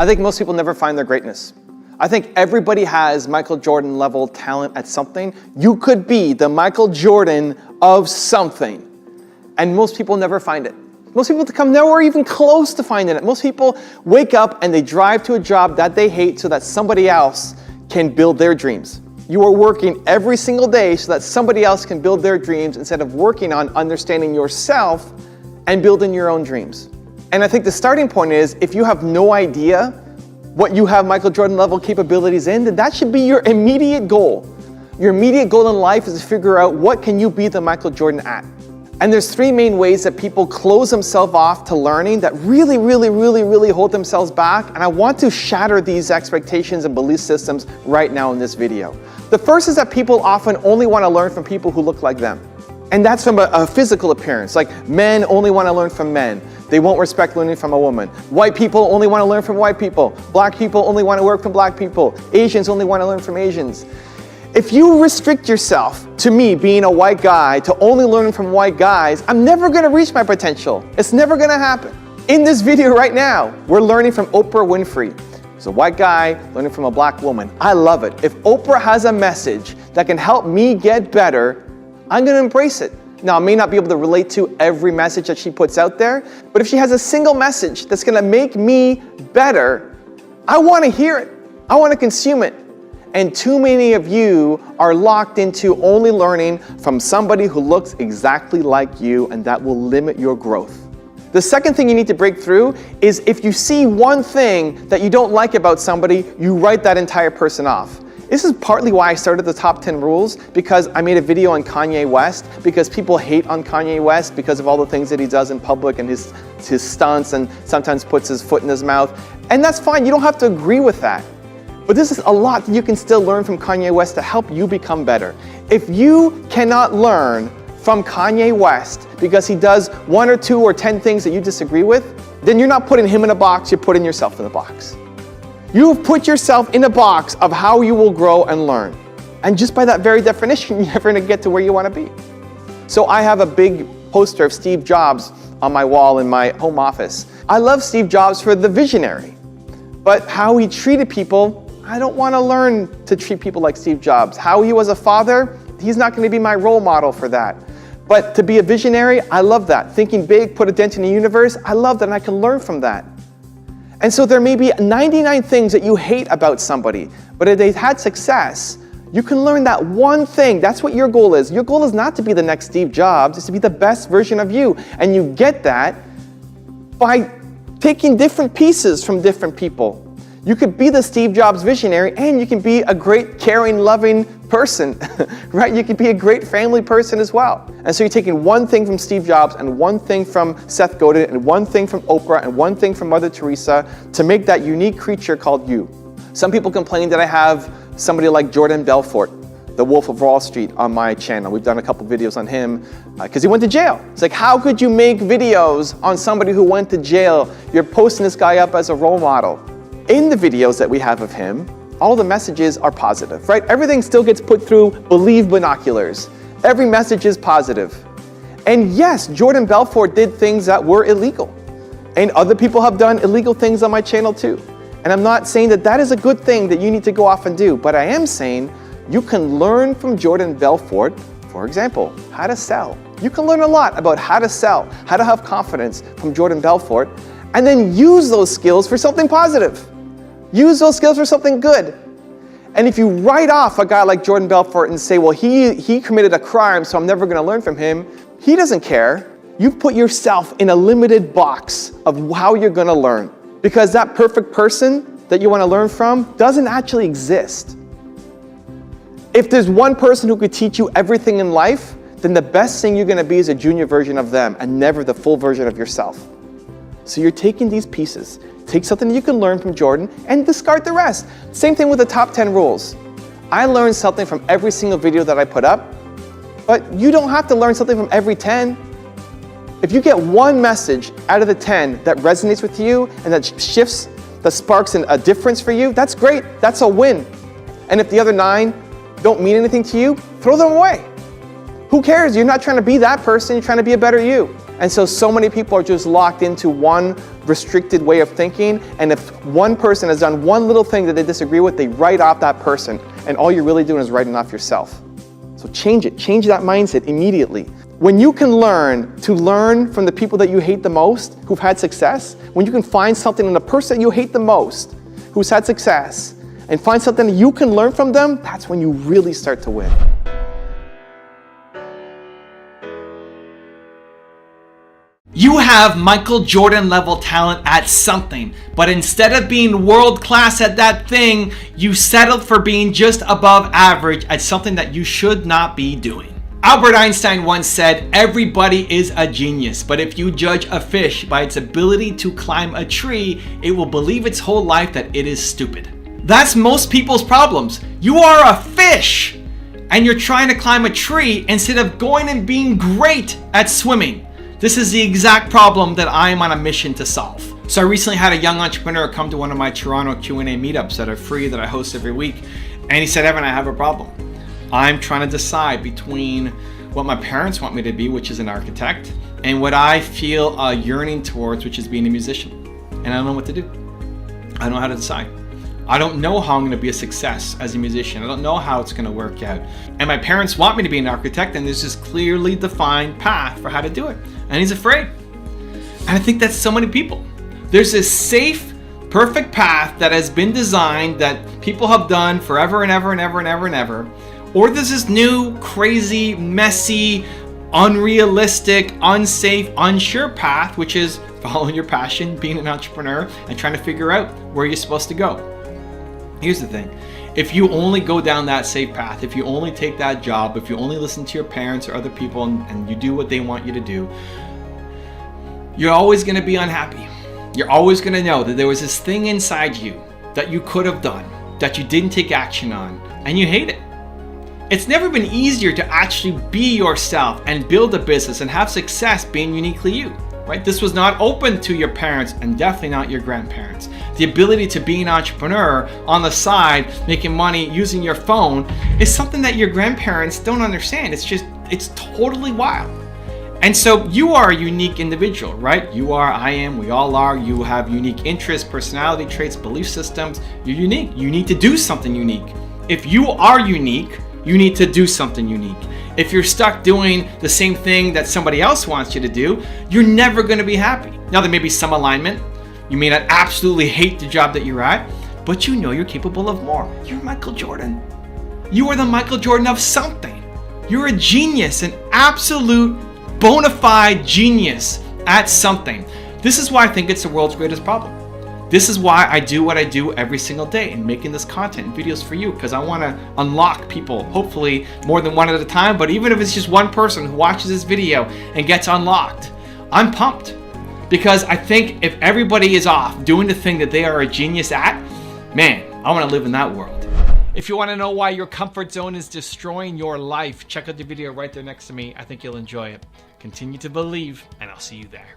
I think most people never find their greatness. I think everybody has Michael Jordan level talent at something. You could be the Michael Jordan of something. And most people never find it. Most people come nowhere even close to finding it. Most people wake up and they drive to a job that they hate so that somebody else can build their dreams. You are working every single day so that somebody else can build their dreams instead of working on understanding yourself and building your own dreams. And I think the starting point is, if you have no idea what you have Michael Jordan level capabilities in, then that should be your immediate goal. Your immediate goal in life is to figure out what can you be the Michael Jordan at. And there's three main ways that people close themselves off to learning that really hold themselves back. And I want to shatter these expectations and belief systems right now in this video. The first is that people often only want to learn from people who look like them. And that's from a physical appearance. Like men only want to learn from men. They won't respect learning from a woman. White people only want to learn from white people. Black people only want to work from black people. Asians only want to learn from Asians. If you restrict yourself to me being a white guy, to only learning from white guys, I'm never going to reach my potential. It's never going to happen. In this video right now, we're learning from Oprah Winfrey. It's a white guy learning from a black woman. I love it. If Oprah has a message that can help me get better, I'm going to embrace it. Now, I may not be able to relate to every message that she puts out there, but if she has a single message that's going to make me better, I want to hear it. I want to consume it. And too many of you are locked into only learning from somebody who looks exactly like you, and that will limit your growth. The second thing you need to break through is if you see one thing that you don't like about somebody, you write that entire person off. This is partly why I started the top 10 rules, because I made a video on Kanye West, because people hate on Kanye West because of all the things that he does in public and his stunts, and sometimes puts his foot in his mouth. And that's fine, you don't have to agree with that. But this is a lot that you can still learn from Kanye West to help you become better. If you cannot learn from Kanye West because he does 1 or 2 or 10 things that you disagree with, then you're not putting him in a box, you're putting yourself in a box. You have put yourself in a box of how you will grow and learn. And just by that very definition, you're never going to get to where you want to be. So I have a big poster of Steve Jobs on my wall in my home office. I love Steve Jobs for the visionary, but how he treated people, I don't want to learn to treat people like Steve Jobs. How he was a father, he's not going to be my role model for that. But to be a visionary, I love that. Thinking big, put a dent in the universe, I love that, and I can learn from that. And so there may be 99 things that you hate about somebody, but if they've had success, you can learn that one thing. That's what your goal is. Your goal is not to be the next Steve Jobs, it's to be the best version of you. And you get that by taking different pieces from different people. You could be the Steve Jobs visionary, and you can be a great, caring, loving person, right? You could be a great family person as well. And so you're taking one thing from Steve Jobs, and one thing from Seth Godin, and one thing from Oprah, and one thing from Mother Teresa to make that unique creature called you. Some people complain that I have somebody like Jordan Belfort, the Wolf of Wall Street, on my channel. We've done a couple videos on him because he went to jail. It's like, how could you make videos on somebody who went to jail? You're posting this guy up as a role model. In the videos that we have of him, all the messages are positive, right? Everything still gets put through believe binoculars. Every message is positive. And yes, Jordan Belfort did things that were illegal. And other people have done illegal things on my channel too. And I'm not saying that that is a good thing that you need to go off and do, but I am saying you can learn from Jordan Belfort, for example, how to sell. You can learn a lot about how to sell, how to have confidence from Jordan Belfort, and then use those skills for something positive. Use those skills for something good. And if you write off a guy like Jordan Belfort and say, well, he committed a crime, so I'm never going to learn from him, he doesn't care. You've put yourself in a limited box of how you're going to learn. Because that perfect person that you want to learn from doesn't actually exist. If there's one person who could teach you everything in life, then the best thing you're going to be is a junior version of them and never the full version of yourself. So you're taking these pieces. Take something that you can learn from Jordan and discard the rest. Same thing with the top 10 rules. I learned something from every single video that I put up, but you don't have to learn something from every 10. If you get one message out of the 10 that resonates with you and that shifts, that sparks a difference for you, that's great. That's a win. And if the other 9 don't mean anything to you, throw them away. Who cares? You're not trying to be that person, you're trying to be a better you. And so many people are just locked into one restricted way of thinking, and if one person has done one little thing that they disagree with, they write off that person, and all you're really doing is writing off yourself. So change it, change that mindset immediately. When you can learn from the people that you hate the most, who've had success, when you can find something in the person that you hate the most, who's had success, and find something that you can learn from them, that's when you really start to win. You have Michael Jordan level talent at something, but instead of being world class at that thing, you settled for being just above average at something that you should not be doing. Albert Einstein once said, everybody is a genius, but if you judge a fish by its ability to climb a tree, it will believe its whole life that it is stupid. That's most people's problems. You are a fish, and you're trying to climb a tree instead of going and being great at swimming. This is the exact problem that I am on a mission to solve. So I recently had a young entrepreneur come to one of my Toronto Q&A meetups that are free that I host every week. And he said, Evan, I have a problem. I'm trying to decide between what my parents want me to be, which is an architect, and what I feel a yearning towards, which is being a musician. And I don't know what to do. I don't know how to decide. I don't know how I'm going to be a success as a musician. I don't know how it's going to work out. And my parents want me to be an architect, and there's this clearly defined path for how to do it. And he's afraid. And I think that's so many people. There's this safe, perfect path that has been designed that people have done forever and ever and ever and ever and ever. Or there's this new, crazy, messy, unrealistic, unsafe, unsure path, which is following your passion, being an entrepreneur, and trying to figure out where you're supposed to go. Here's the thing. If you only go down that safe path, if you only take that job, if you only listen to your parents or other people and you do what they want you to do, you're always going to be unhappy. You're always going to know that there was this thing inside you that you could have done, that you didn't take action on, and you hate it. It's never been easier to actually be yourself and build a business and have success being uniquely you. Right? This was not open to your parents and definitely not your grandparents. The ability to be an entrepreneur on the side, making money using your phone is something that your grandparents don't understand. It's totally wild. And so you are a unique individual, right? You are, I am, we all are. You have unique interests, personality traits, belief systems. You're unique. You need to do something unique. If you are unique, you need to do something unique. If you're stuck doing the same thing that somebody else wants you to do, you're never going to be happy. Now, there may be some alignment. You may not absolutely hate the job that you're at, but you know you're capable of more. You're Michael Jordan. You are the Michael Jordan of something. You're a genius, an absolute bona fide genius at something. This is why I think it's the world's greatest problem. This is why I do what I do every single day in making this content and videos for you, because I want to unlock people, hopefully more than one at a time, but even if it's just one person who watches this video and gets unlocked, I'm pumped. Because I think if everybody is off doing the thing that they are a genius at, man, I want to live in that world. If you want to know why your comfort zone is destroying your life, check out the video right there next to me. I think you'll enjoy it. Continue to believe, and I'll see you there.